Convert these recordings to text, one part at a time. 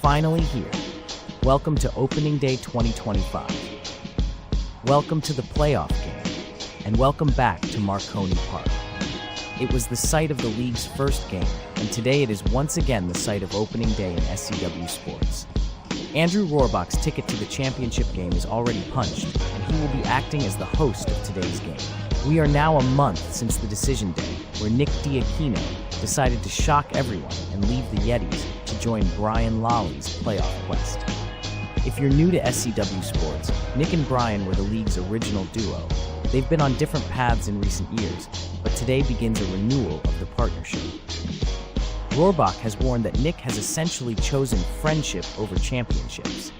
finally here. Welcome to Opening Day 2025. Welcome to the playoff game, and welcome back to Marconi Park. It was the site of the league's first game, and today it is once again the site of Opening Day in SCW sports. Andrew Rohrbach's ticket to the championship game is already punched, and he will be acting as the host of today's game. We are now a month since the decision day, where Nick Diakino decided to shock everyone and leave the Yetis to join Brian Lalli's playoff quest. If you're new to SCW sports, Nick and Brian were the league's original duo. They've been on different paths in recent years, but today begins a renewal of the partnership. Rohrbach has warned that Nick has essentially chosen friendship over championships.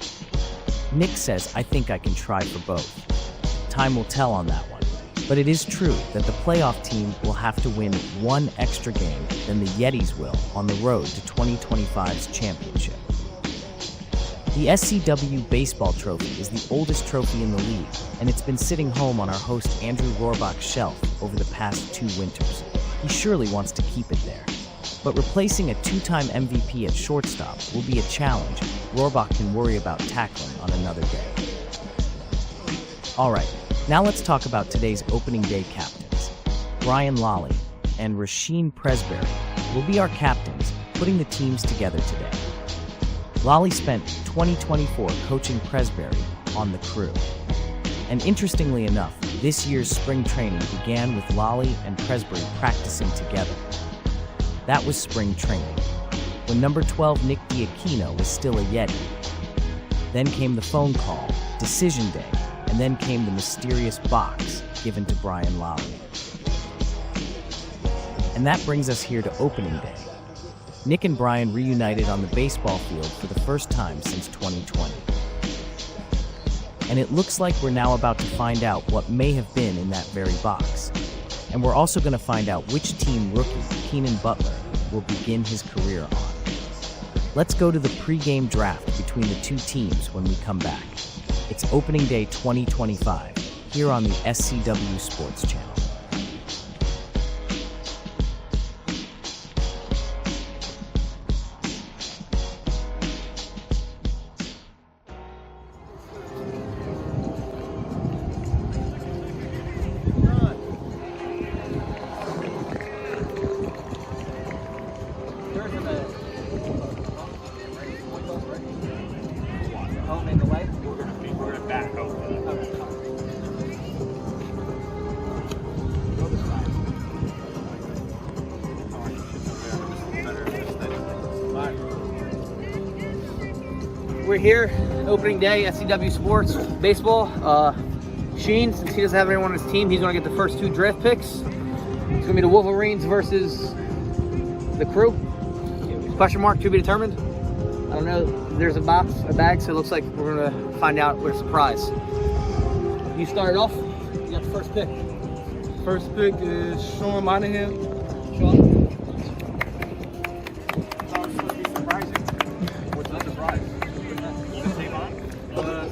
Nick says, "I think I can try for both." Time will tell on that one. But it is true that the playoff team will have to win one extra game than the Yetis will on the road to 2025's championship. The SCW baseball trophy is the oldest trophy in the league, and it's been sitting home on our host Andrew Rohrbach's shelf over the past 2 winters. He surely wants to keep it there. But replacing a 2-time MVP at shortstop will be a challenge Rohrbach can worry about tackling on another day. All right, now let's talk about today's opening day captains. Brian Lalli and Rasheen Presbery will be our captains, putting the teams together today. Lalli spent 2024 coaching Presbery on the crew. And interestingly enough, this year's spring training began with Lalli and Presbery practicing together. That was spring training, when number 12 Nick Diakino was still a Yeti. Then came the phone call, decision day, and then came the mysterious box given to Brian Lalli. And that brings us here to opening day. Nick and Brian reunited on the baseball field for the first time since 2020. And it looks like we're now about to find out what may have been in that very box. And we're also going to find out which team rookie Kenan Butler will begin his career on. Let's go to the pre-game draft between the two teams when we come back. It's Opening Day 2025 here on the SCW Sports Channel. We're here, opening day, SCW Sports, baseball. Sheen, since he doesn't have anyone on his team, he's going to get the first 2 draft picks. It's going to be the Wolverines versus the crew. Question mark, to be determined. I don't know, there's a bag, so it looks like we're going to find out with a surprise. You start off, you got the first pick. First pick is Sean Monaghan. Sean?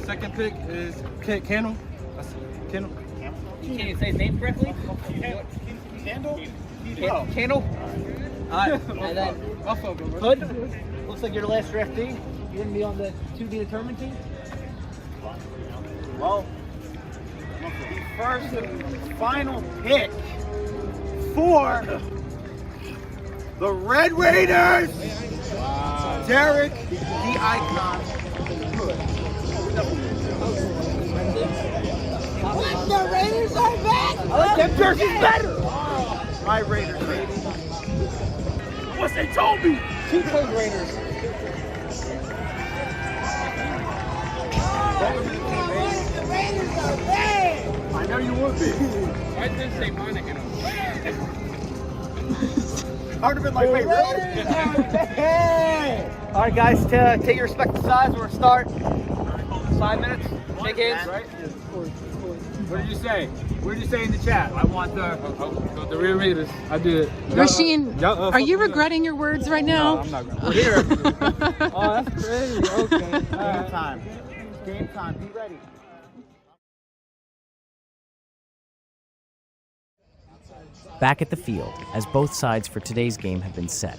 Second pick is Kenan. Can you say his name correctly? Candle? Alright, and then Hood. Looks like you're the last draftee. You're going to be on the to be determined team? Well, the first and final pick for the Red Raiders, Derrick the Icon Hood. What? The Raiders are back? I like them jerseys better. My Raiders, baby. What they told me. 2 Code Raiders. The Raiders are back! I know you would be. I did say Monaghan. Hard to be like, wait, really? All right, guys, take your respective sides. We're going to start. 5 minutes. Shake hands. Right? What did you say? What did you say in the chat? I want the Red Raiders. I did. Rasheen, are you regretting your words right now? No, I'm not. We're here. Oh, that's crazy. Okay. Game time. Game time. Be ready. Back at the field, as both sides for today's game have been set.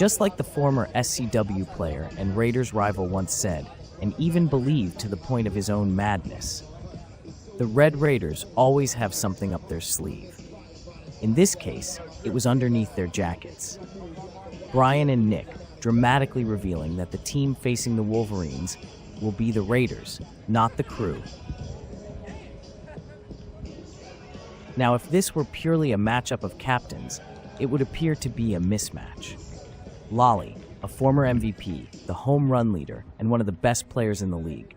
Just like the former SCW player and Raiders rival once said, and even believed to the point of his own madness, the Red Raiders always have something up their sleeve. In this case, it was underneath their jackets. Brian and Nick dramatically revealing that the team facing the Wolverines will be the Raiders, not the Crew. Now, if this were purely a matchup of captains, it would appear to be a mismatch. Lalli, a former MVP, the home run leader, and one of the best players in the league.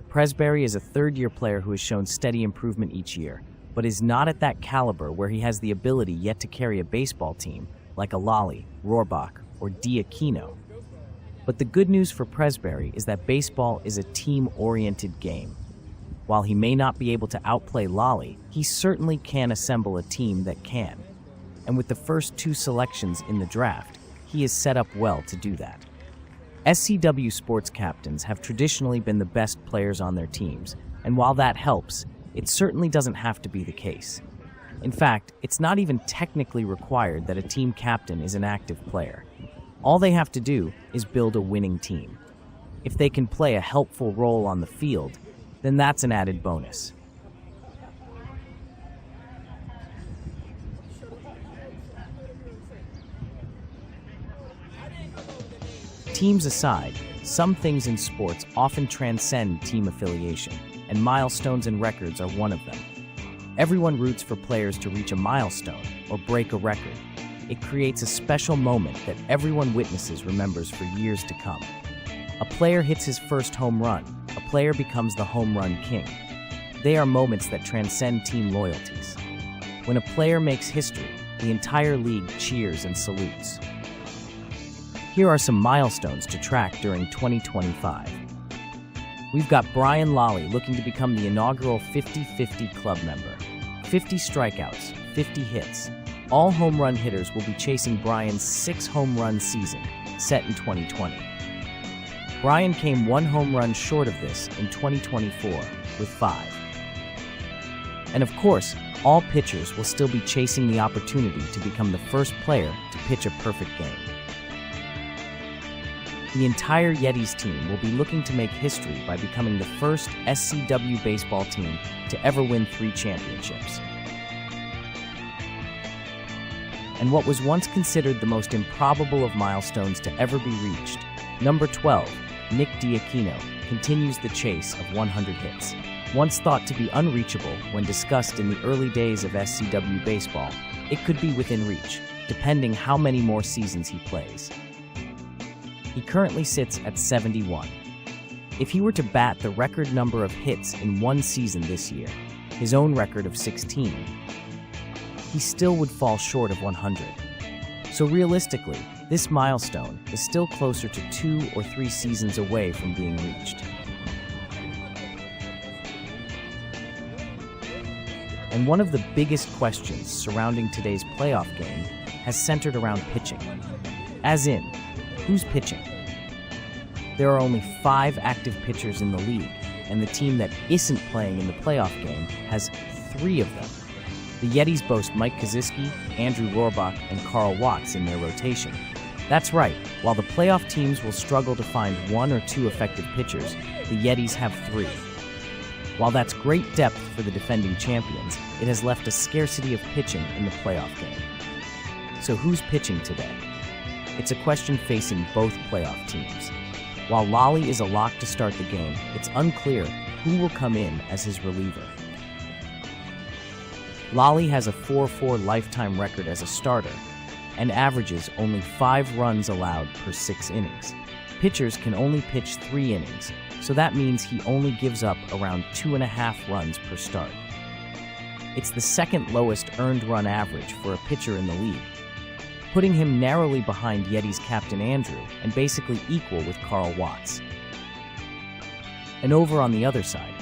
Presbery is a third-year player who has shown steady improvement each year, but is not at that caliber where he has the ability yet to carry a baseball team like a Lalli, Rohrbach, or Diakino. But the good news for Presbery is that baseball is a team-oriented game. While he may not be able to outplay Lalli, he certainly can assemble a team that can. And with the first 2 selections in the draft, he is set up well to do that. SCW sports captains have traditionally been the best players on their teams, and while that helps, it certainly doesn't have to be the case. In fact, it's not even technically required that a team captain is an active player. All they have to do is build a winning team. If they can play a helpful role on the field, then that's an added bonus. Teams aside, some things in sports often transcend team affiliation, and milestones and records are one of them. Everyone roots for players to reach a milestone or break a record. It creates a special moment that everyone witnesses remembers for years to come. A player hits his first home run. A player becomes the home run king. They are moments that transcend team loyalties. When a player makes history, the entire league cheers and salutes. Here are some milestones to track during 2025. We've got Brian Lalli looking to become the inaugural 50-50 club member. 50 strikeouts, 50 hits. All home run hitters will be chasing Brian's 6 home run season, set in 2020. Brian came 1 home run short of this in 2024 with 5. And of course, all pitchers will still be chasing the opportunity to become the first player to pitch a perfect game. The entire Yetis team will be looking to make history by becoming the first SCW baseball team to ever win 3 championships. And what was once considered the most improbable of milestones to ever be reached, number 12, Nick Diakino, continues the chase of 100 hits. Once thought to be unreachable when discussed in the early days of SCW baseball, it could be within reach, depending how many more seasons he plays. He currently sits at 71. If he were to bat the record number of hits in 1 season this year, his own record of 16, he still would fall short of 100. So realistically, this milestone is still closer to 2 or 3 seasons away from being reached. And one of the biggest questions surrounding today's playoff game has centered around pitching. As in, who's pitching? There are only 5 active pitchers in the league, and the team that isn't playing in the playoff game has 3 of them. The Yetis boast Mike Koziski, Andrew Rohrbach, and Carl Watts in their rotation. That's right, while the playoff teams will struggle to find 1 or 2 effective pitchers, the Yetis have 3. While that's great depth for the defending champions, it has left a scarcity of pitching in the playoff game. So who's pitching today? It's a question facing both playoff teams. While Lalli is a lock to start the game, it's unclear who will come in as his reliever. Lalli has a 4.4 lifetime record as a starter and averages only 5 runs allowed per 6 innings. Pitchers can only pitch 3 innings, so that means he only gives up around 2.5 runs per start. It's the second lowest earned run average for a pitcher in the league, putting him narrowly behind Yeti's captain Andrew and basically equal with Carl Watts. And over on the other side,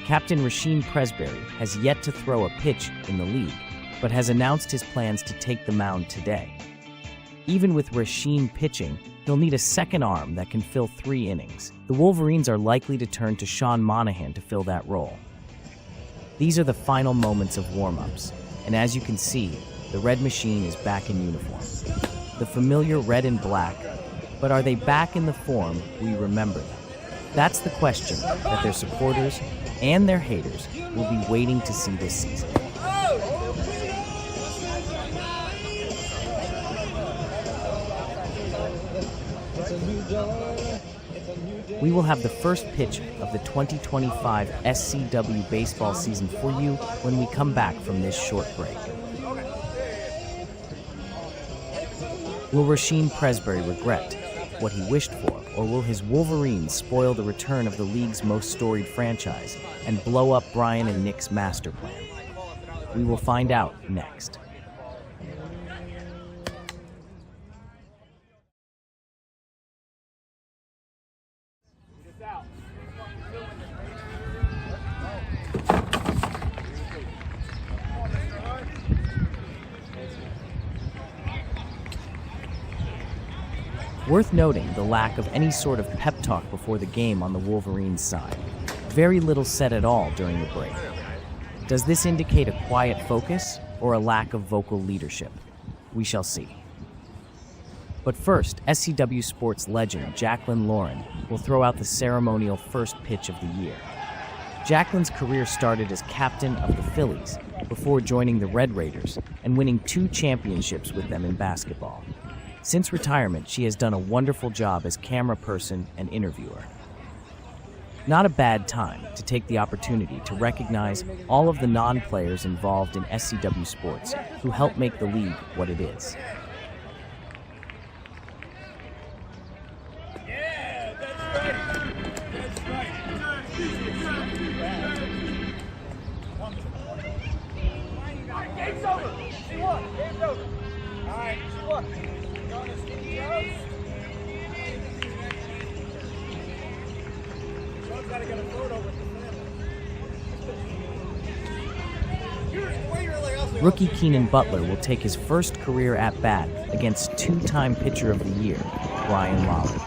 Captain Rasheen Presbery has yet to throw a pitch in the league, but has announced his plans to take the mound today. Even with Rasheen pitching, he'll need a second arm that can fill 3 innings. The Wolverines are likely to turn to Sean Monaghan to fill that role. These are the final moments of warm-ups, and as you can see, the Red Machine is back in uniform. the familiar red and black, but are they back in the form we remember them? That's the question that their supporters and their haters will be waiting to see this season. We will have the first pitch of the 2025 SCW baseball season for you when we come back from this short break. Will Rasheen Presbery regret what he wished for, or will his Wolverines spoil the return of the league's most storied franchise and blow up Brian and Nick's master plan? We will find out next. Worth noting the lack of any sort of pep talk before the game on the Wolverines side. Very little said at all during the break. Does this indicate a quiet focus or a lack of vocal leadership? We shall see. But first, SCW Sports legend Jacqueline Lauren will throw out the ceremonial first pitch of the year. Jacqueline's career started as captain of the Phillies before joining the Red Raiders and winning 2 championships with them in basketball. Since retirement, she has done a wonderful job as camera person and interviewer. Not a bad time to take the opportunity to recognize all of the non-players involved in SCW Sports who help make the league what it is. Yeah, that's right. That's right. Game's over. She won. Game's over. All right, she won. Gotta get a photo with the family. Rookie Kenan Butler will take his first career at-bat against 2-time Pitcher of the Year, Brian Lalli.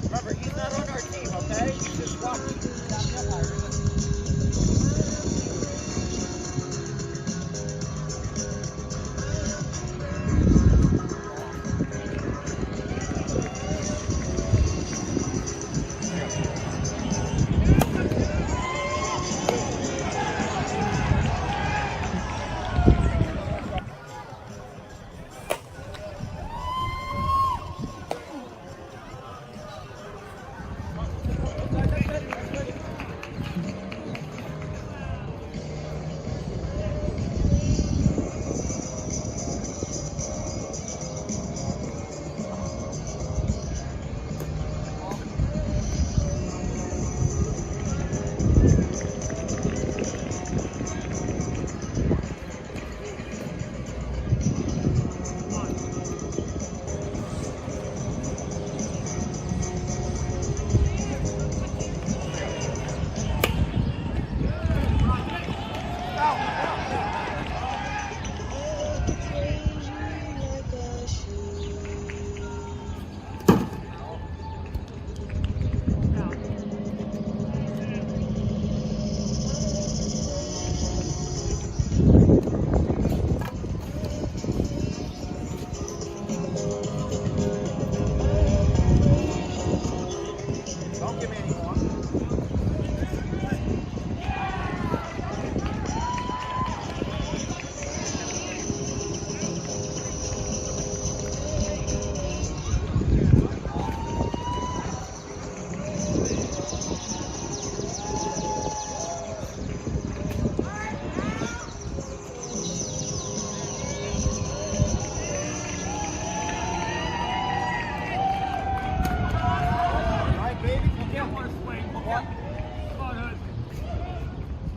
Remember, he's not on our team, okay? He's just watching.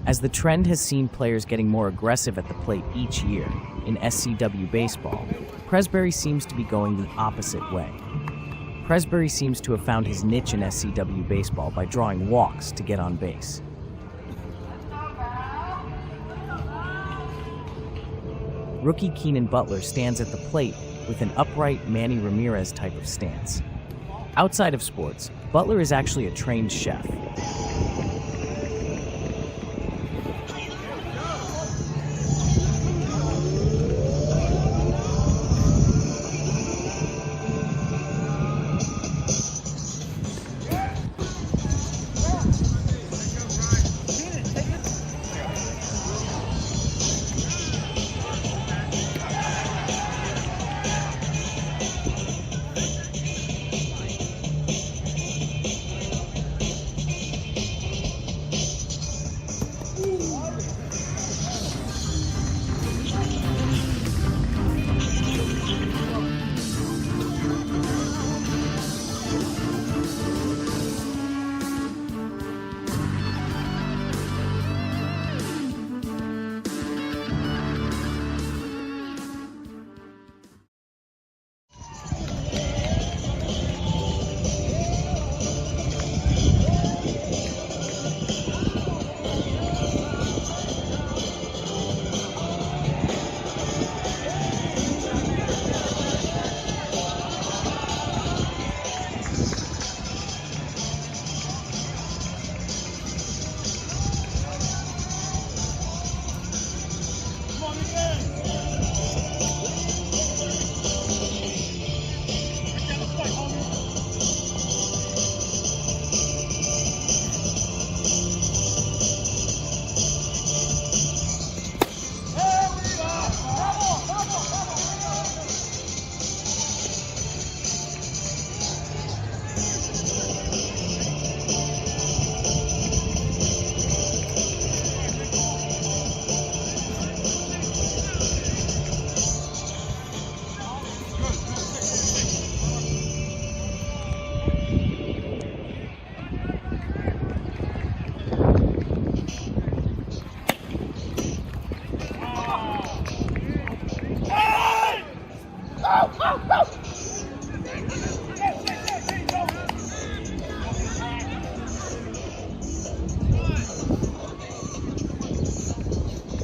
As the trend has seen players getting more aggressive at the plate each year in SCW baseball, Presbery seems to be going the opposite way. Presbery seems to have found his niche in SCW baseball by drawing walks to get on base. Rookie Kenan Butler stands at the plate with an upright Manny Ramirez type of stance. Outside of sports, Butler is actually a trained chef.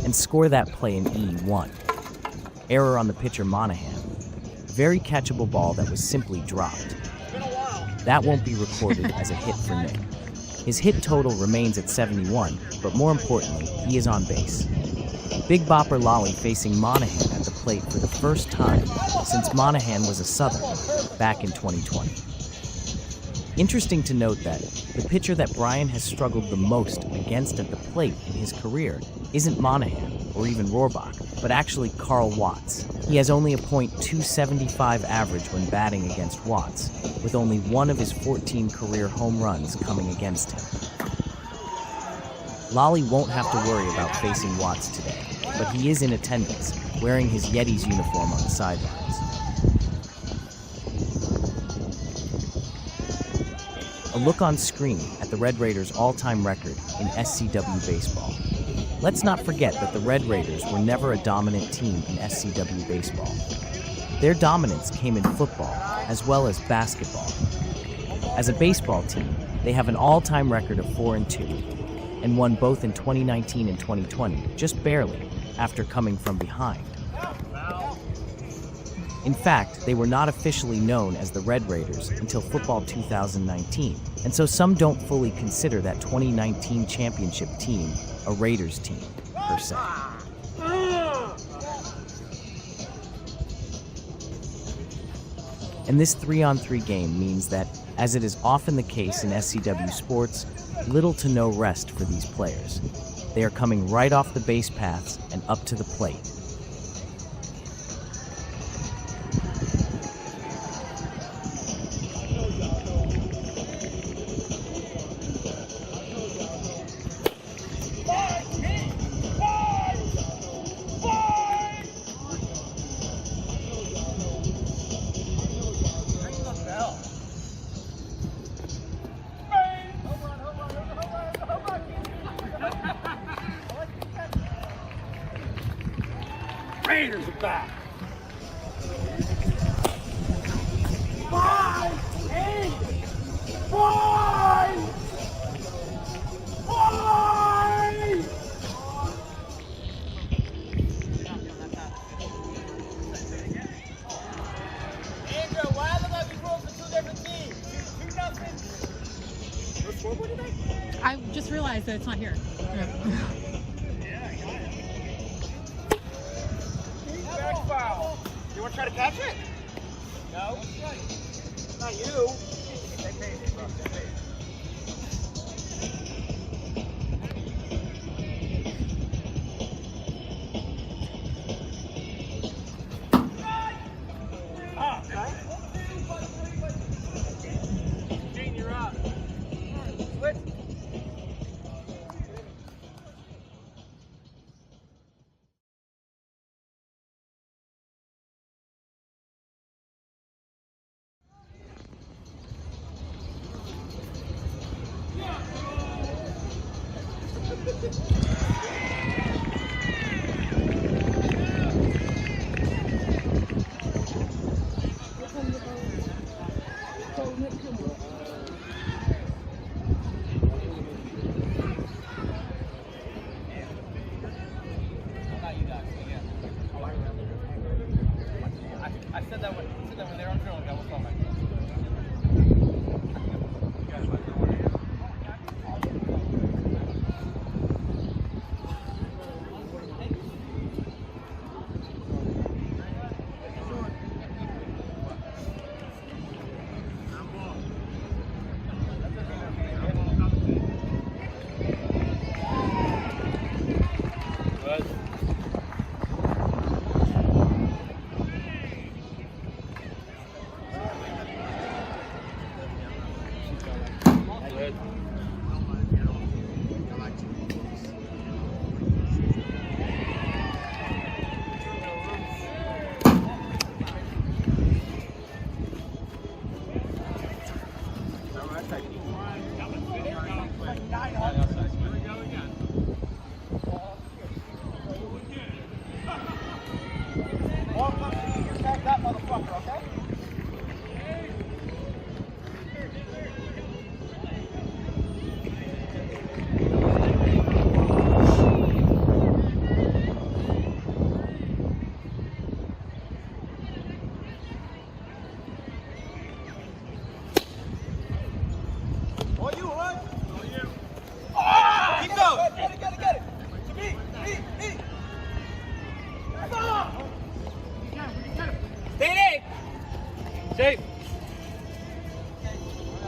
And score that play in E1. Error on the pitcher Monaghan. Very catchable ball that was simply dropped. That won't be recorded as a hit for Nick. His hit total remains at 71, but more importantly, he is on base. Big bopper Lalli facing Monaghan at the plate for the first time since Monaghan was a Southerner back in 2020. Interesting to note that the pitcher that Brian has struggled the most against at the plate in his career isn't Monaghan or even Rohrbach, but actually Carl Watts. He has only a .275 average when batting against Watts, with only one of his 14 career home runs coming against him. Lalli won't have to worry about facing Watts today, but he is in attendance, wearing his Yeti's uniform on the sidelines. A look on screen at the Red Raiders' all-time record in SCW baseball. Let's not forget that the Red Raiders were never a dominant team in SCW baseball. Their dominance came in football as well as basketball. As a baseball team, they have an all-time record of 4-2 and won both in 2019 and 2020, just barely, after coming from behind. In fact, they were not officially known as the Red Raiders until football 2019, and so some don't fully consider that 2019 championship team a Raiders team, per se. And this 3-on-3 game means that, as it is often the case in SCW sports, little to no rest for these players. They are coming right off the base paths and up to the plate. Raiders are back. 5, 8, 5, 5. Andrew, why look like we pulled for 2 different teams? 2-0. What scoreboard today? I just realized that it's not here. Foul. You want to try to catch it? No. Not you.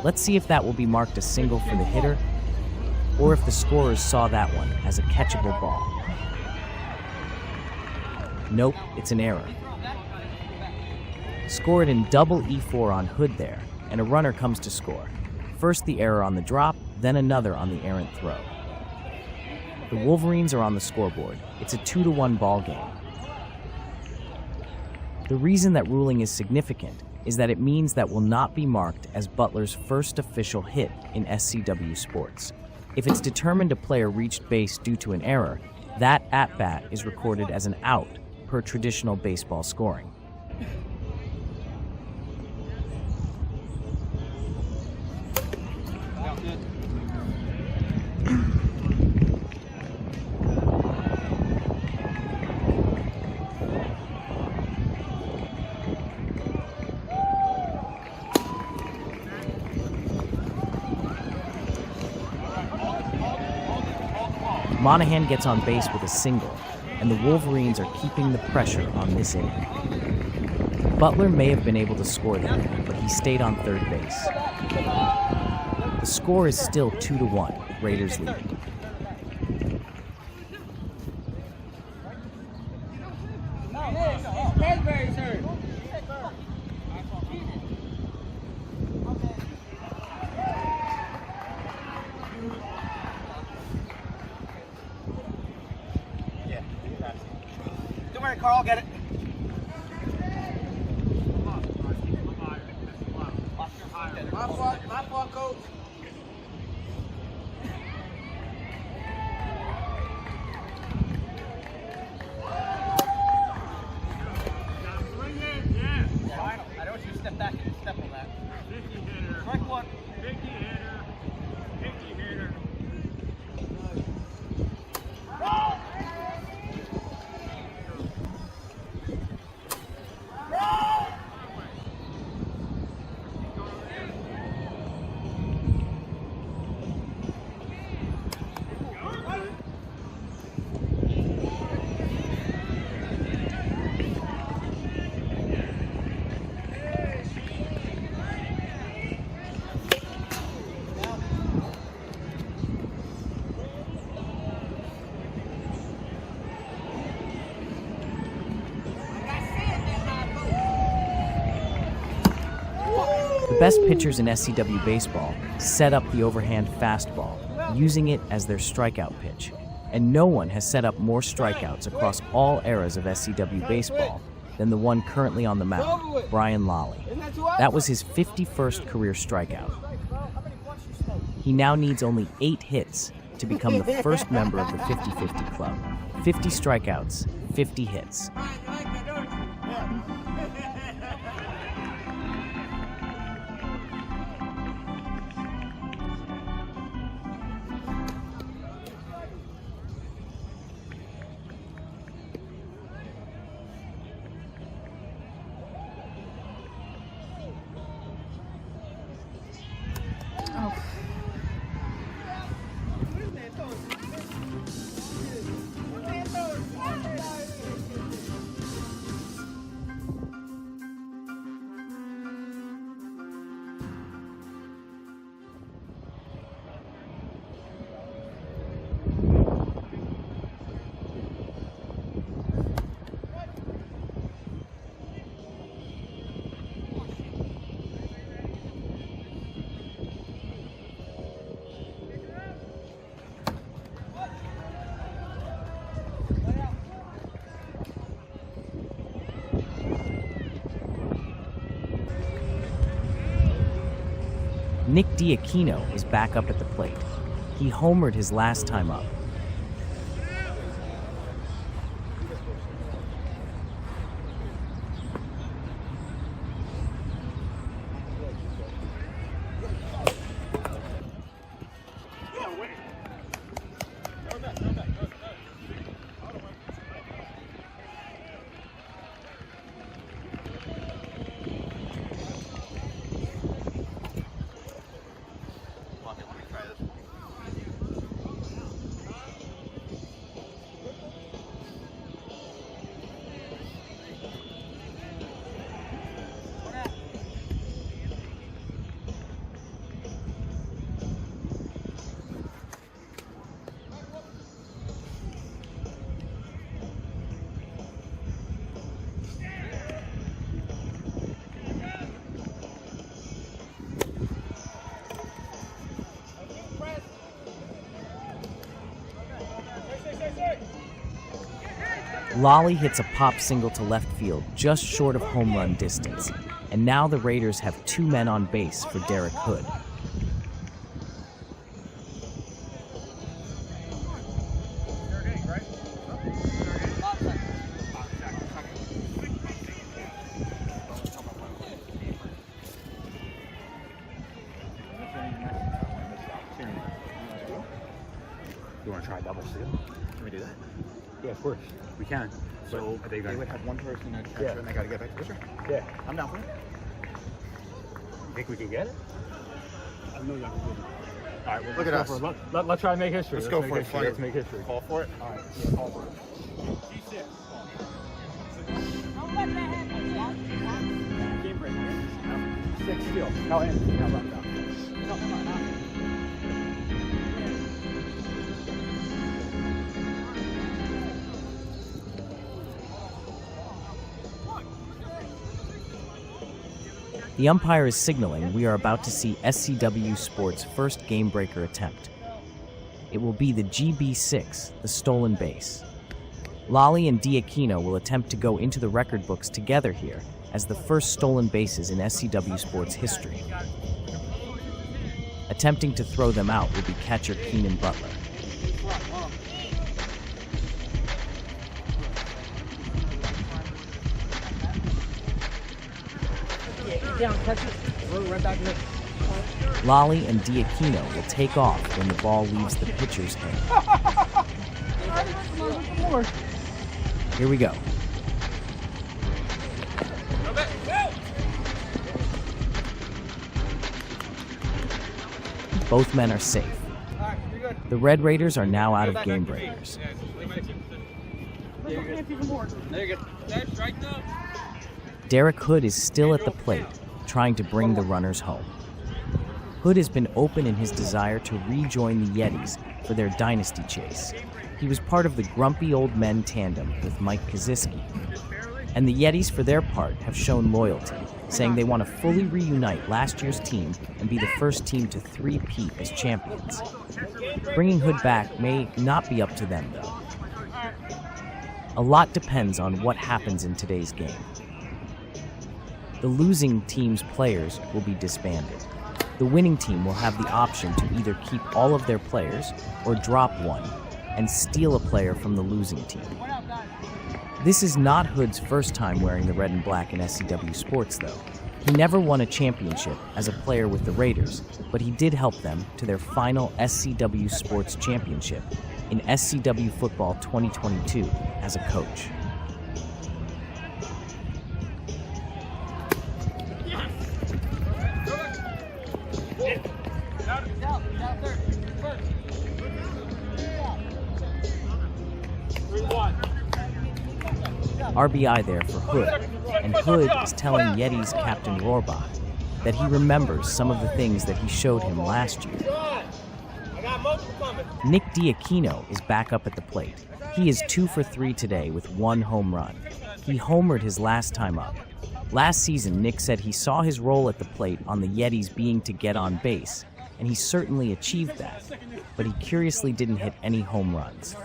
Let's see if that will be marked a single for the hitter, or if the scorers saw that one as a catchable ball. Nope, it's an error. Scored in double E4 on Hood there, and a runner comes to score. First the error on the drop, then another on the errant throw. The Wolverines are on the scoreboard. It's a 2-1 ball game. The reason that ruling is significant is that it means that will not be marked as Butler's first official hit in SCW sports. If it's determined a player reached base due to an error, that at-bat is recorded as an out per traditional baseball scoring. Monaghan gets on base with a single, and the Wolverines are keeping the pressure on this inning. Butler may have been able to score there, but he stayed on third base. The score is still 2-1, Raiders leading. Carl, get it. My fault, coach. I don't want you to step back and step on that. Strike one. The best pitchers in SCW baseball set up the overhand fastball, using it as their strikeout pitch. And no one has set up more strikeouts across all eras of SCW baseball than the one currently on the mound, Brian Lalli. That was his 51st career strikeout. He now needs only 8 hits to become the first member of the 50-50 club. 50 strikeouts, 50 hits. Nick Diakino is back up at the plate. He homered his last time up. Lalli hits a pop single to left field just short of home run distance, and now the Raiders have 2 men on base for Derrick Hood. You want to try a double steal? Can we do that? Yeah, of course. We can. So They would have one person at catcher, Yeah. and they got to get back to pitcher. yeah, I'm down for it. You think we can get it? I know y'all can do it. All right, well, Look at let's us. go for it. Let's try to make history. Let's go make for it. history. Let's make history. Call for it. All right, yeah, call for it. Game break, right? 6 steal. No, Anthony. No, no. The umpire is signaling we are about to see SCW Sports' first game-breaker attempt. It will be the GB6, the stolen base. Lalli and Diakino will attempt to go into the record books together here as the first stolen bases in SCW Sports history. Attempting to throw them out will be catcher Kenan Butler. Lalli and Diakino will take off when the ball leaves the pitcher's hand. Here we go. Both men are safe. The Red Raiders are now out of game breakers. Derrick Hood is still at the plate, trying to bring the runners home. Hood has been open in his desire to rejoin the Yetis for their dynasty chase. He was part of the grumpy old men tandem with Mike Kaziski. And the Yetis, for their part, have shown loyalty, saying they want to fully reunite last year's team and be the first team to three-peat as champions. Bringing Hood back may not be up to them, though. A lot depends on what happens in today's game. The losing team's players will be disbanded. The winning team will have the option to either keep all of their players or drop one and steal a player from the losing team. This is not Hood's first time wearing the red and black in SCW Sports, though. He never won a championship as a player with the Raiders, but he did help them to their final SCW Sports championship in SCW Football 2022 as a coach. RBI there for Hood, and Hood is telling Yeti's Captain Rohrbach that he remembers some of the things that he showed him last year. Nick Diakino is back up at the plate. He is 2 for 3 today with 1 home run. He homered his last time up. Last season, Nick said he saw his role at the plate on the Yetis being to get on base, and he certainly achieved that, but he curiously didn't hit any home runs.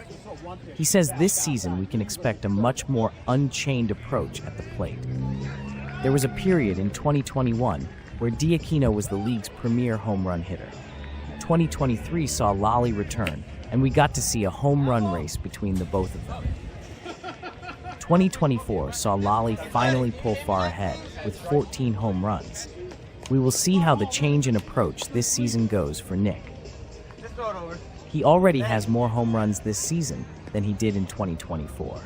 He says this season we can expect a much more unchained approach at the plate. There was a period in 2021 where Diaquino was the league's premier home run hitter. 2023 saw Lalli return, and we got to see a home run race between the both of them. 2024 saw Lalli finally pull far ahead with 14 home runs. We will see how the change in approach this season goes for Nick. He already has more home runs this season than he did in 2024.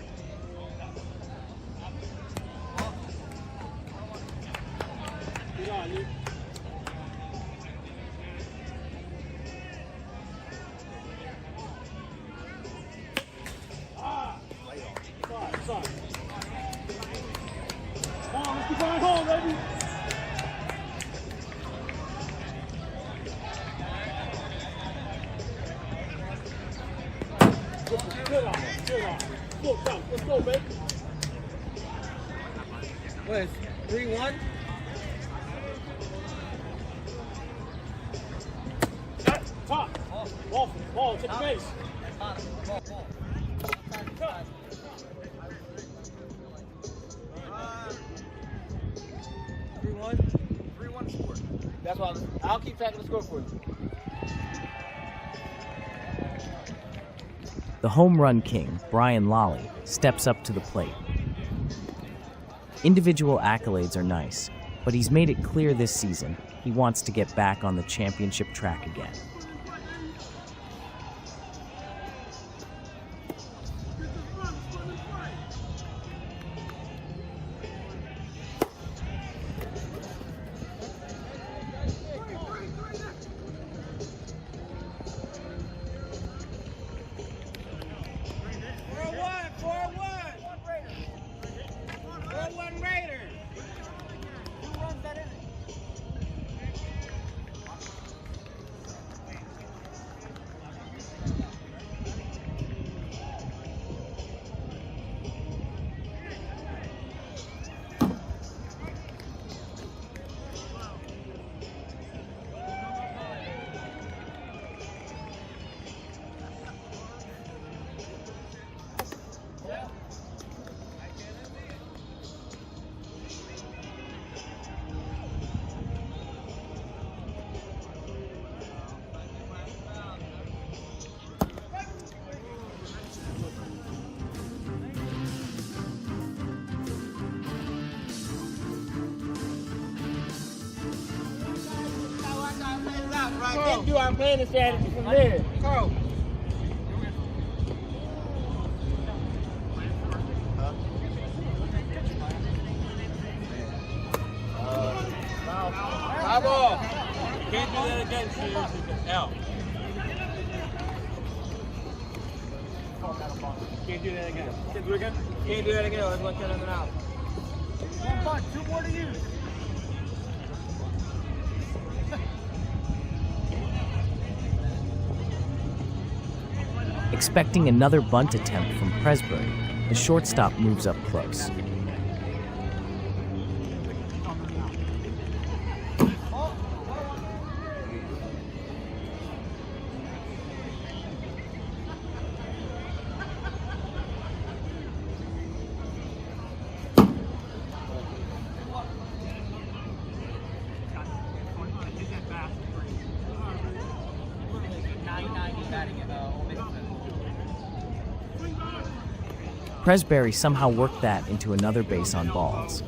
What is 3-1? Top. Ball, check the base. 3-1 score. That's why I'll keep tracking the score for you. The home run king, Brian Lalli, steps up to the plate. Individual accolades are nice, but he's made it clear this season he wants to get back on the championship track again. Then do our planning strategy from there. Carl. High ball. Can't do that again, Steve. Out. Can't do that again. Can't do it again? Can't do that again. Let's look at it out. 1 punch, 2 more to use. Expecting another bunt attempt from Presbery, the shortstop moves up close. Presbery somehow worked that into another base on balls.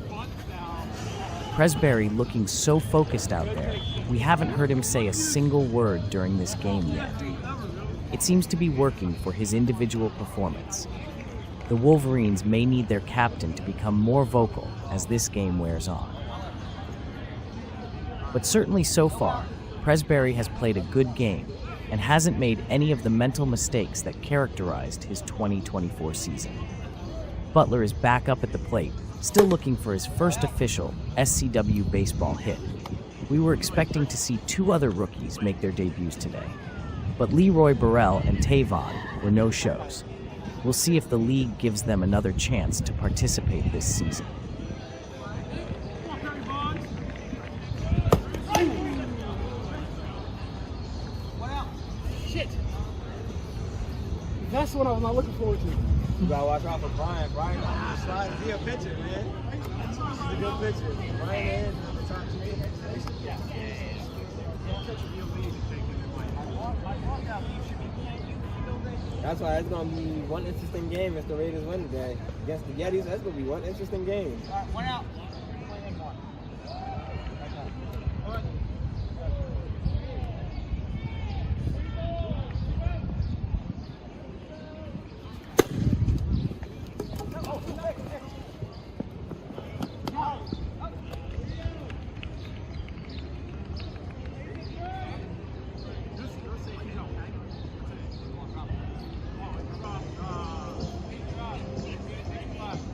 Presbery looking so focused out there, we haven't heard him say a single word during this game yet. It seems to be working for his individual performance. The Wolverines may need their captain to become more vocal as this game wears on. But certainly so far, Presbery has played a good game and hasn't made any of the mental mistakes that characterized his 2024 season. Butler is back up at the plate, still looking for his first official SCW baseball hit. We were expecting to see 2 other rookies make their debuts today, but Leroy Burrell and Tavon were no-shows. We'll see if the league gives them another chance to participate this season. That's what I was am I looking forward to? You gotta watch out for Brian. Brian, slide. Be a pitcher, man. He's a good pitcher. Brian is the top three. Yeah. That's why it's gonna be one interesting game if the Raiders win today against the Yetis. That's gonna be one interesting game. All right, one out.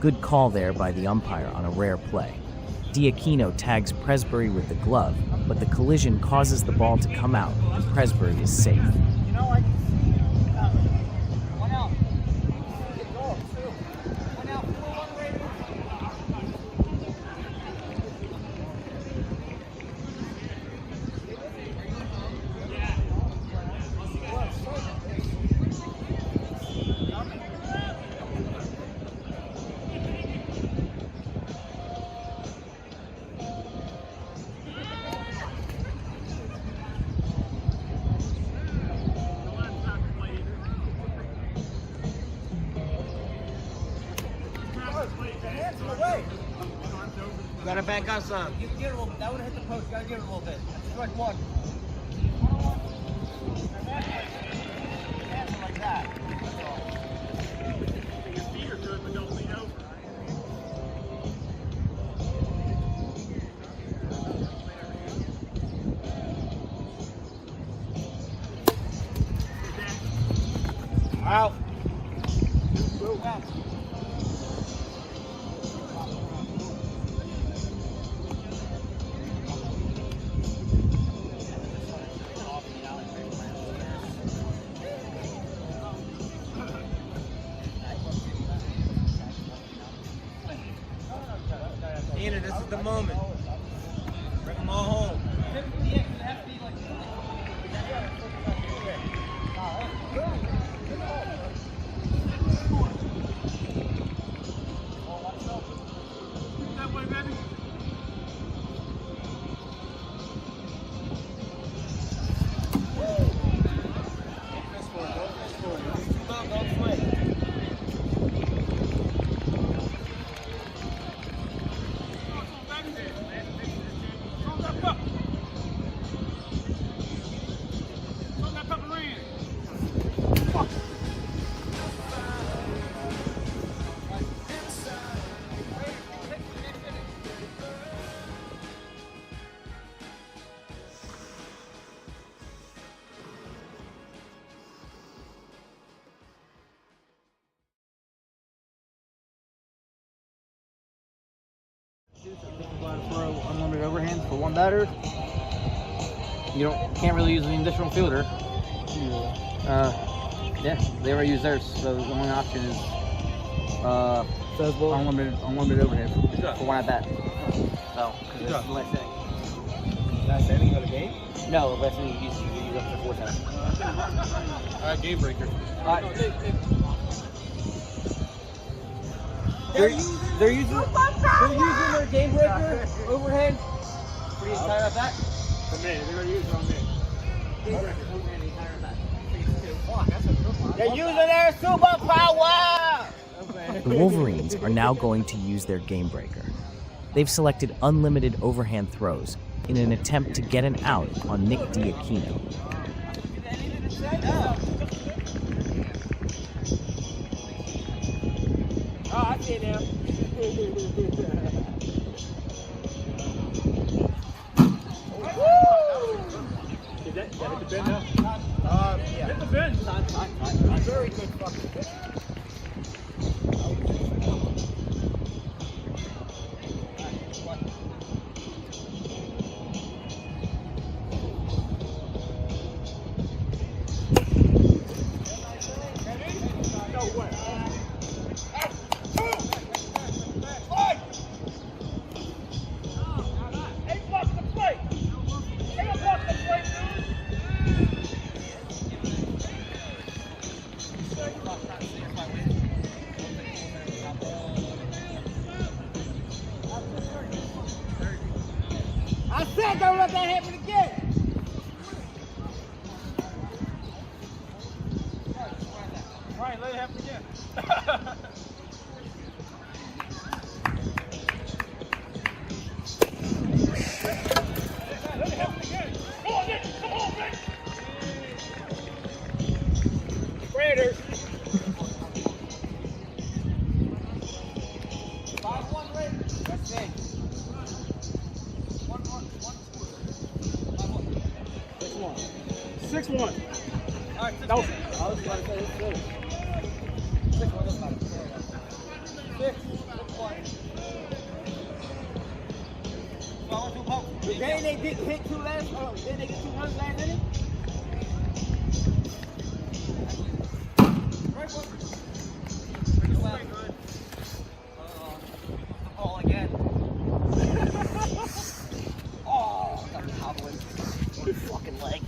Good call there by the umpire on a rare play. Diaquino tags Presbery with the glove, but the collision causes the ball to come out, and Presbery is safe. You know, I can see one out. Good goal, too. One out, 4-1 Raiders. Gotta back up some. You get it a little bit. That would have hit the post. You gotta give it a little bit. That's strike one. Answer like that. That's all. Your feet are good, but don't lean over. Out. Out. Kenan, this is the moment. Bring them all home. That way, baby. Throw unlimited overhands for one batter. You can't really use an additional fielder. Yeah, they already use theirs, so the only option is unlimited overhand for one at bat. So, because it's the last inning. Last inning of the game? No, last inning you use up to 4 times. All right, game breaker. They're using their game breaker overhead. For the entire at bat. For me, they're going to use it on me. Overhead the entire at bat. They're using their superpower! The Wolverines are now going to use their game breaker. They've selected unlimited overhand throws in an attempt to get an out on Nick Diaquino. Oh, I see it now. Did that hit the bin now? Yeah. Hit the bin. Very good fucking pitch. don't let that happen again. Ryan, let it happen again. Let it happen again. Come on, Nick. Come on, Nick. Raiders. 5-1 Raiders. That's it. 6-1. All right, that was. I was about to say it's good. 6-1 doesn't matter. 6-1. Then they did hit two last. Then they get 2 runs last inning. Right foot. The ball again. Oh, got me hobbling. Fucking leg.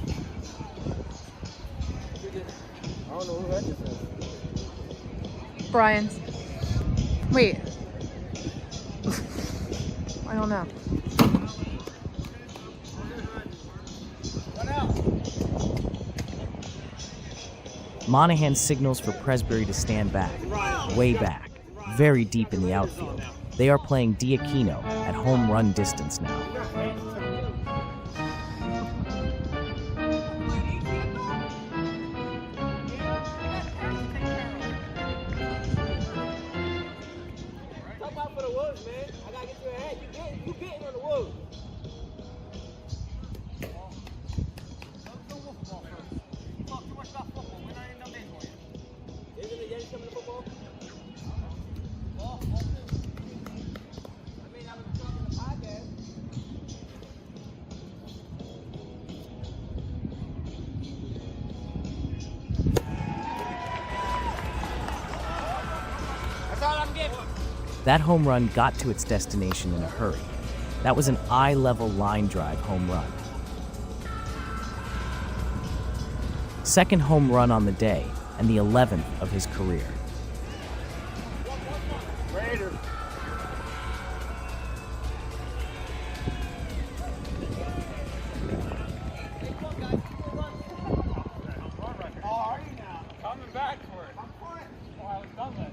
I don't know who that is. Brian's. Wait. I don't know. Monaghan signals for Presbery to stand back, way back, very deep in the outfield. They are playing Diaquino at home run distance now. Talk about for the Wolves, man. I gotta get you ahead. You getting on the Wolves. Isn't the Yeti coming to football? I mean, I was talking the podcast. That's all I'm getting. That home run got to its destination in a hurry. That was an eye-level line drive home run. Second home run on the day, and the 11th of his career. Raiders. Coming back for it. Oh, I was done that.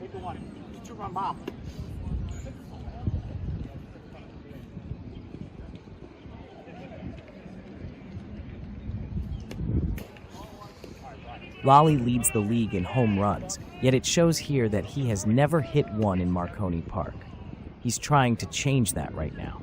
Take the one. 2-run bomb. Lalli leads the league in home runs, yet it shows here that he has never hit one in Marconi Park. He's trying to change that right now.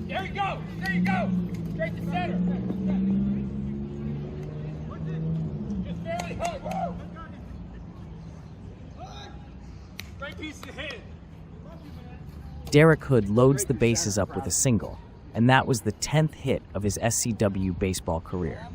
There you go! There you go! Straight to center! Just barely hooked! Great piece of hit! Derrick Hood loads the bases up with a single, and that was the 10th hit of his SCW baseball career.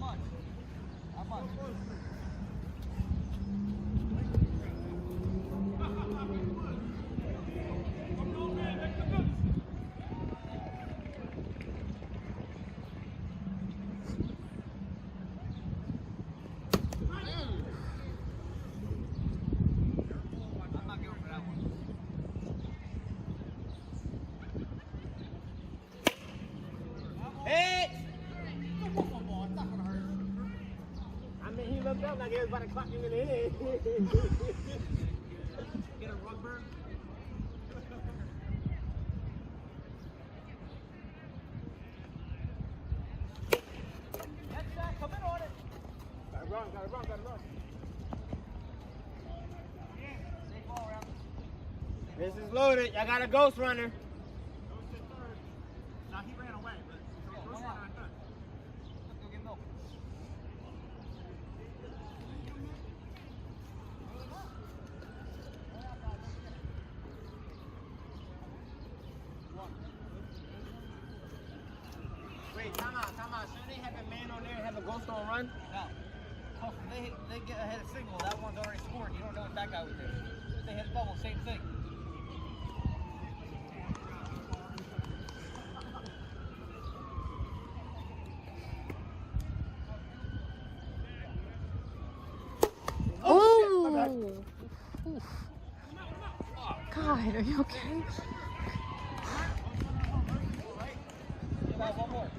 Like everybody clocked him in the head. Get a rubber. This is loaded. Y'all got a ghost runner. Now he ran away, but first one on third. Go get milk. Wait, time out. Shouldn't they have a man on there and have a ghost on run? No. Oh, they get ahead of signal. That one's already scored. You don't know what that guy would do. They hit bubble, same thing. Oh! God, are you okay? One more.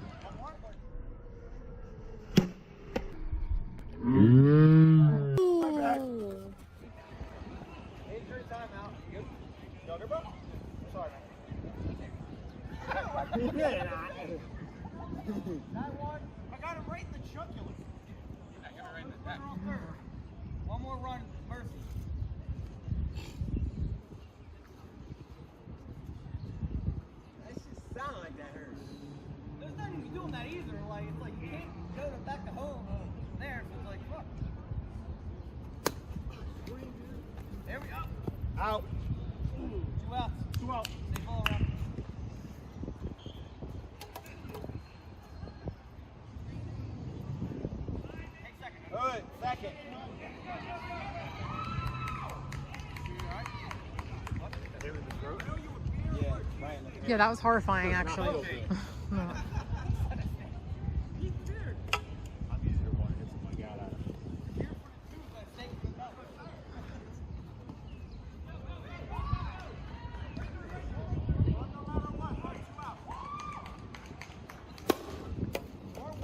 Injury timeout. Good. Younger, bro? Sorry, man. That one. I got him right in the jugular. I got it right in the back. One more run, Mercy. That shit sound like that hurt. There's nothing you can do on that either. Like, it's like you can't go to back to home there, so it's like, fuck. There we go. Out. 2 outs. 2 out. They ball around. Take second. Good. Second. Yeah, Ryan. Yeah, that was horrifying, actually. No.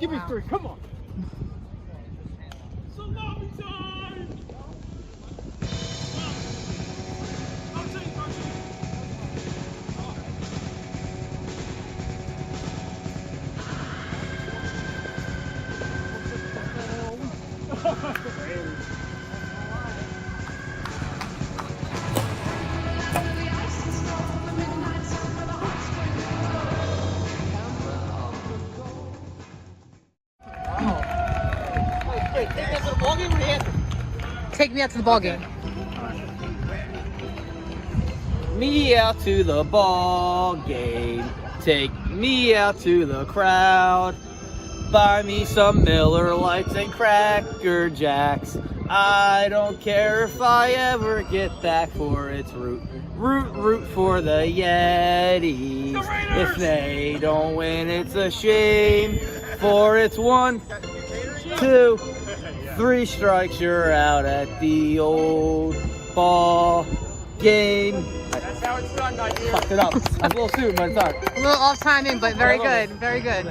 Give me Wow. 3, come on. Salami time! I'll take Wait, take that to the ball game or the anthem? Take me out to the ball game. Me out to the ball game. Take me out to the crowd. Buy me some Miller Lights and Cracker Jacks. I don't care if I ever get back, for it's root for the Yetis. If they don't win, it's a shame, for it's 1, 2, 3 strikes, you're out at the old ball game. That's how it's done, my dear. Fucked it up. I was a little soon, but it's all right. A little off timing, but very good. Very good.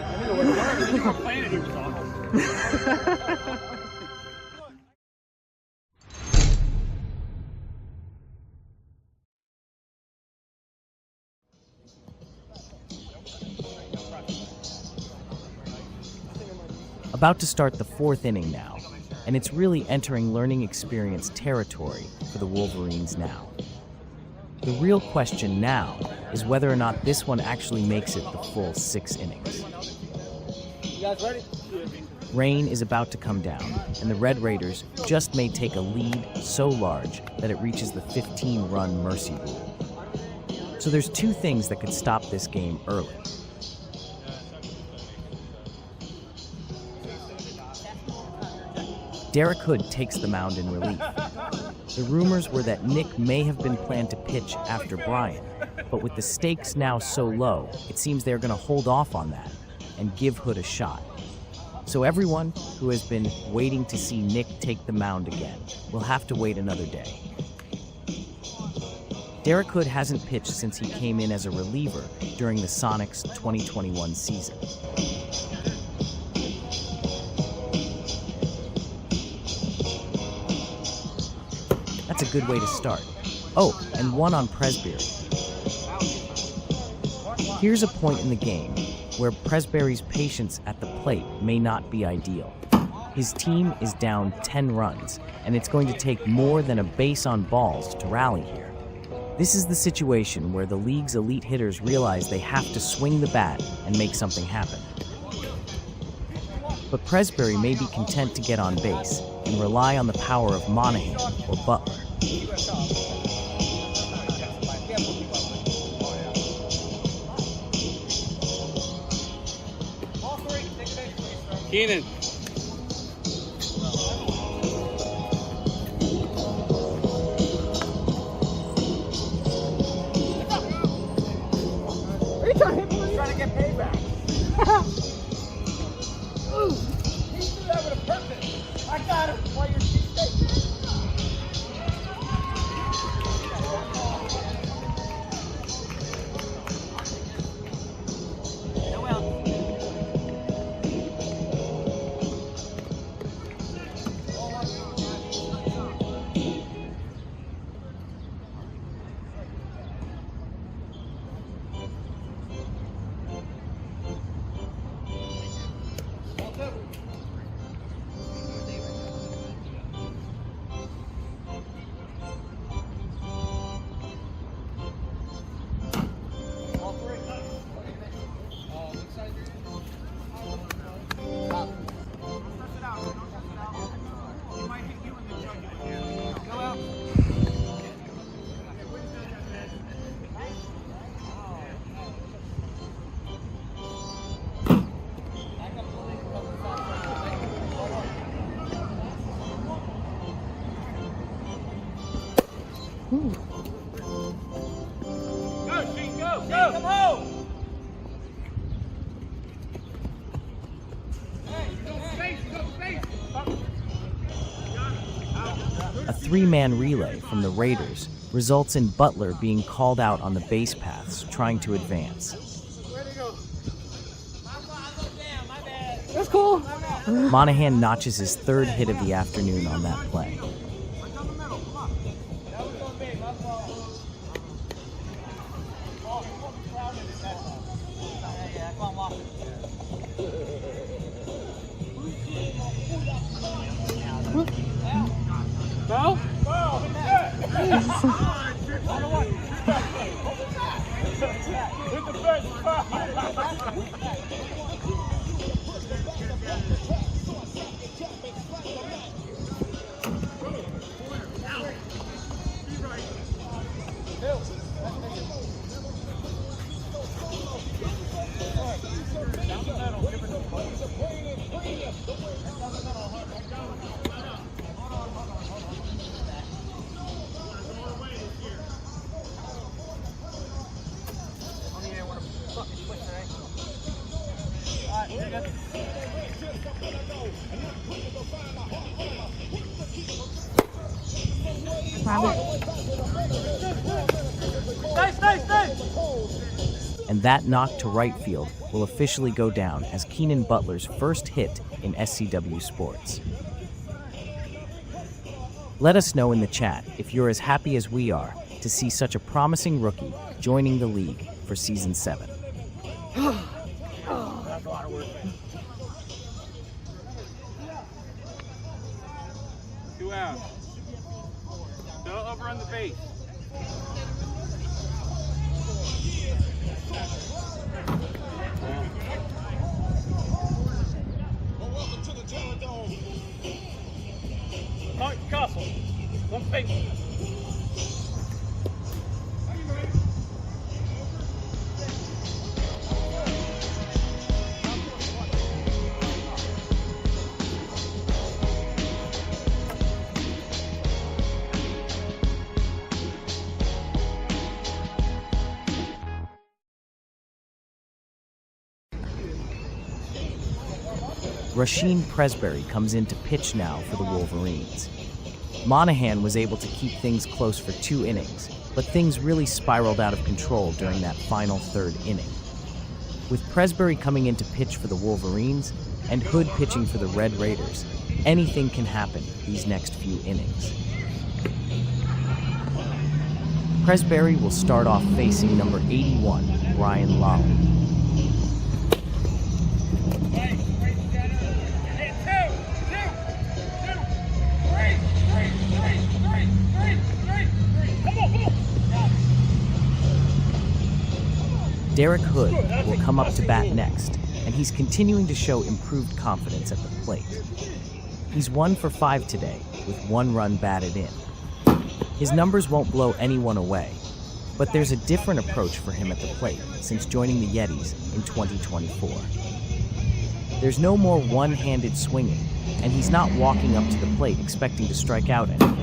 About to start the 4th inning now, and it's really entering learning experience territory for the Wolverines now. The real question now is whether or not this one actually makes it the full 6 innings. You guys ready? Rain is about to come down, and the Red Raiders just may take a lead so large that it reaches the 15-run mercy rule. So there's 2 things that could stop this game early. Derrick Hood takes the mound in relief. The rumors were that Nick may have been planned to pitch after Brian, but with the stakes now so low, it seems they're going to hold off on that and give Hood a shot. So everyone who has been waiting to see Nick take the mound again will have to wait another day. Derrick Hood hasn't pitched since he came in as a reliever during the Sonics 2021 season. That's a good way to start. Oh, and one on Presbery. Here's a point in the game where Presbery's patience at the plate may not be ideal. His team is down 10 runs, and it's going to take more than a base on balls to rally here. This is the situation where the league's elite hitters realize they have to swing the bat and make something happen. But Presbery may be content to get on base and rely on the power of Monaghan or Butler. Kenan. Trying to get payback. Ooh, he threw that with a purpose. I got him while you're A three-man relay from the Raiders results in Butler being called out on the base paths trying to advance. That's cool. Monaghan notches his third hit of the afternoon on that play. No? And that knock to right field will officially go down as Kenan Butler's first hit in SCW sports. Let us know in the chat if you're as happy as we are to see such a promising rookie joining the league for Season 7. That's a lot of work. 2 out. Still over on the base. Mark Castle. 1 face. Rasheen Presbery comes in to pitch now for the Wolverines. Monaghan was able to keep things close for 2 innings, but things really spiraled out of control during that final 3rd inning. With Presbery coming in to pitch for the Wolverines and Hood pitching for the Red Raiders, anything can happen these next few innings. Presbery will start off facing number 81, Lalli. Derrick Hood will come up to bat next, and he's continuing to show improved confidence at the plate. He's 1 for 5 today, with 1 run batted in. His numbers won't blow anyone away, but there's a different approach for him at the plate since joining the Yetis in 2024. There's no more one-handed swinging, and he's not walking up to the plate expecting to strike out anymore.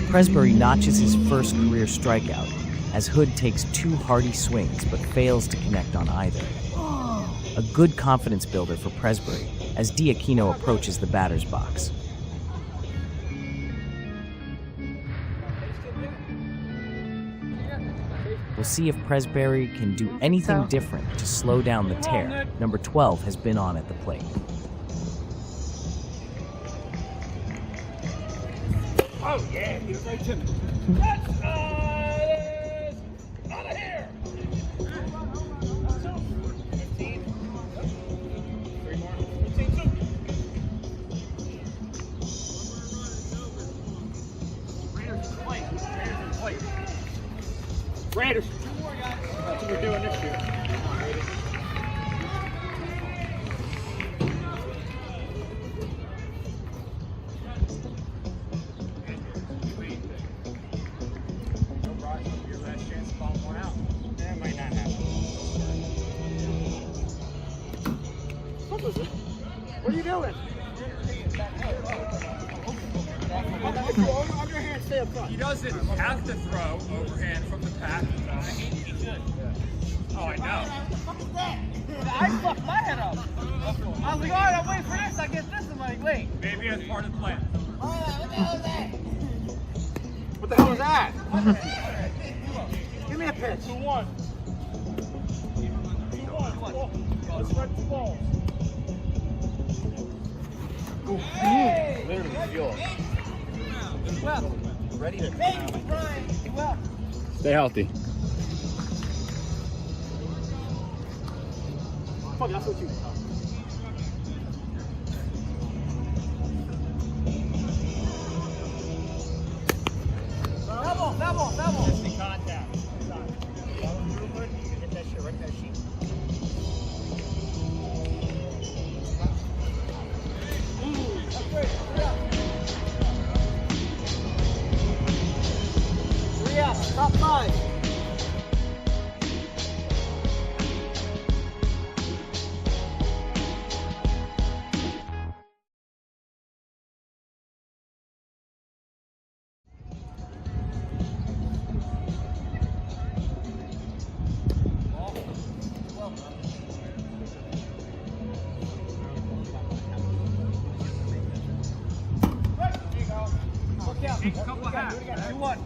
Presbery notches his first career strikeout as Hood takes 2 hearty swings but fails to connect on either. A good confidence builder for Presbery as D'Aquino approaches the batter's box. We'll see if Presbery can do anything different to slow down the tear number 12 has been on at the plate. Oh, yeah, he was right to me. That's out of here. 15. 3 more. 15. Raiders. That's what we're doing this year. Your last chance to follow one out. That might not happen. What are you doing? Underhand, stay up front. He doesn't have to throw overhand from the pack. He should. Oh, I know. What the fuck is that? I fucked my head up. I was like, all right, I'm waiting for this. I get this. I'm like, wait. Maybe as part of the plan. Oh, what the hell is that? What the hell is that? Give me a pitch. 2-1. 2-1. Let's run 2 balls. Literally feel it. Well, Ready to thank you, Brian. Well. Stay healthy. Fuck, that's what you. Double. Just the contact. Hit that shit right in that sheet. Top 5. Couple of halves. 2-1.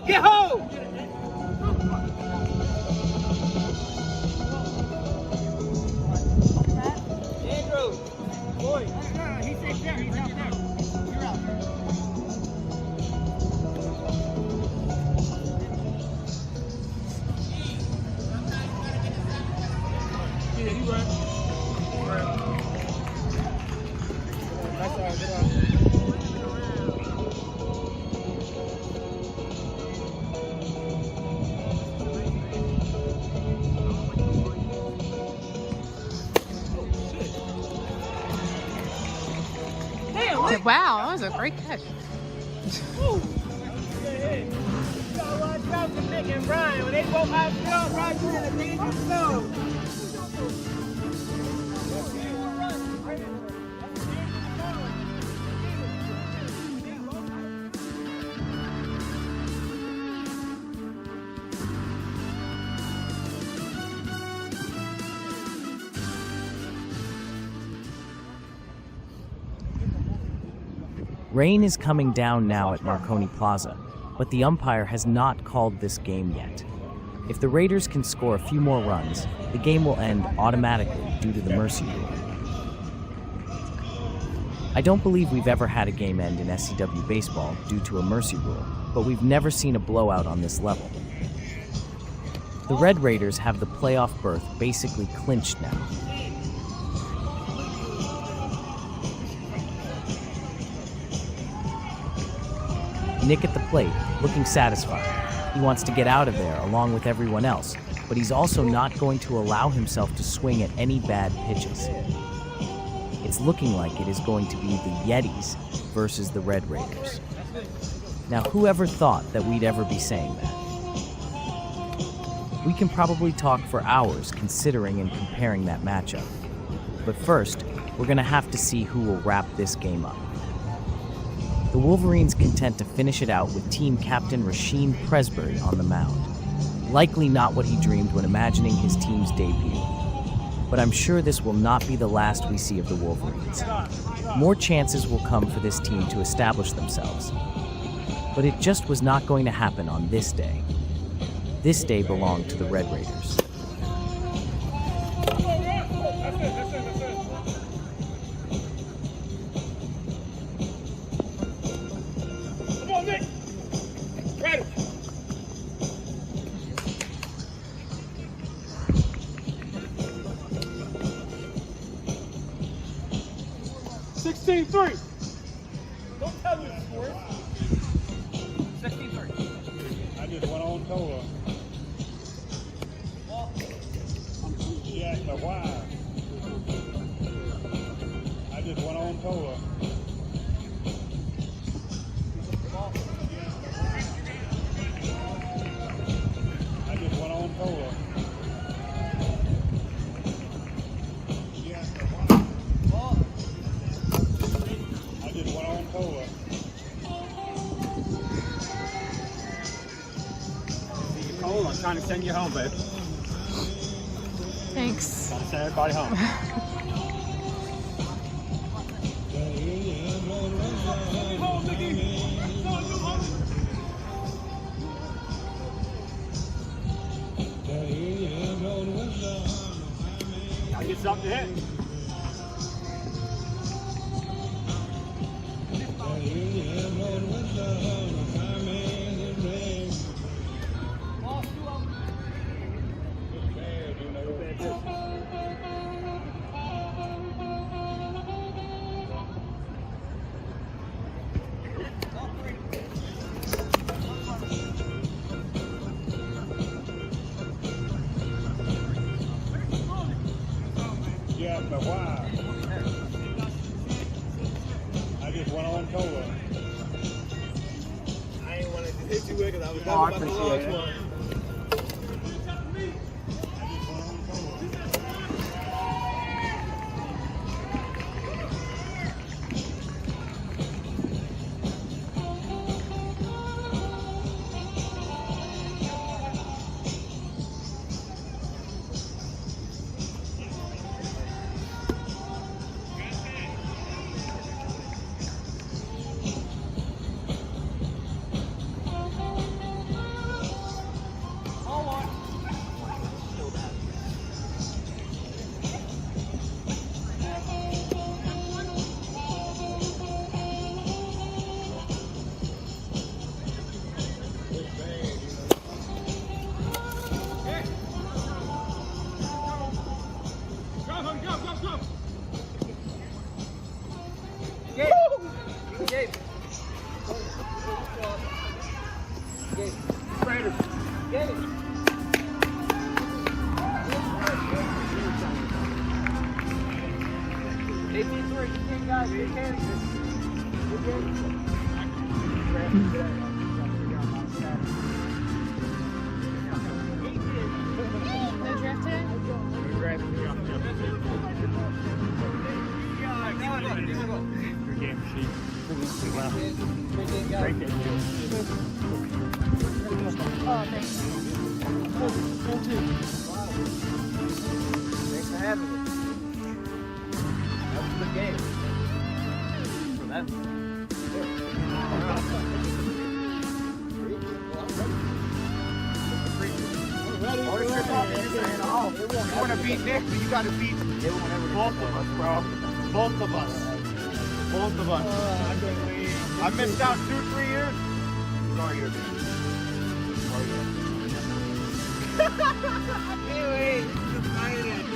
Get home! Andrew. Boy, no, he's safe there. He's out there. You're out. Yeah, you right. Nice eye, good eye. Wow, that was a great catch. Hey, you gotta watch out for Nick and Brian. When they both outfield, Brian's in a dangerous zone. Rain is coming down now at Marconi Plaza, but the umpire has not called this game yet. If the Raiders can score a few more runs, the game will end automatically due to the mercy rule. I don't believe we've ever had a game end in SCW baseball due to a mercy rule, but we've never seen a blowout on this level. The Red Raiders have the playoff berth basically clinched now. Nick at the plate, looking satisfied. He wants to get out of there along with everyone else, but he's also not going to allow himself to swing at any bad pitches. It's looking like it is going to be the Yetis versus the Red Raiders. Now, whoever thought that we'd ever be saying that? We can probably talk for hours considering and comparing that matchup. But first, we're going to have to see who will wrap this game up. The Wolverines content to finish it out with team captain Rasheen Presbery on the mound. Likely not what he dreamed when imagining his team's debut. But I'm sure this will not be the last we see of the Wolverines. More chances will come for this team to establish themselves. But it just was not going to happen on this day. This day belonged to the Red Raiders. Come on, Nick. Right. 16-3. Don't tell me the score. 16-3. I just went on Tola. Yeah, the wire. I just went on Tola. I just went on Tola. Yeah, the wire. I just went on Tola. Cole, I'm trying to send you home, babe. Thanks. Trying to send everybody home. Gotta get something to hit. Yeah, the wire. I just went on Tola. I ain't want to hit you with because I was Oh, I about to appreciate launch it. one. Gabe. Gabe. Raiders. Gabe. Guys, we can. No draft today? Game sheet. Oh, thanks. Thanks for having me. That was a good game. For that. You want to beat Nick, but you got to beat both of us, bro. Both of us. Both of us. I missed out 2-3 years. Sorry, you're Sorry, I can't wait. This is exciting.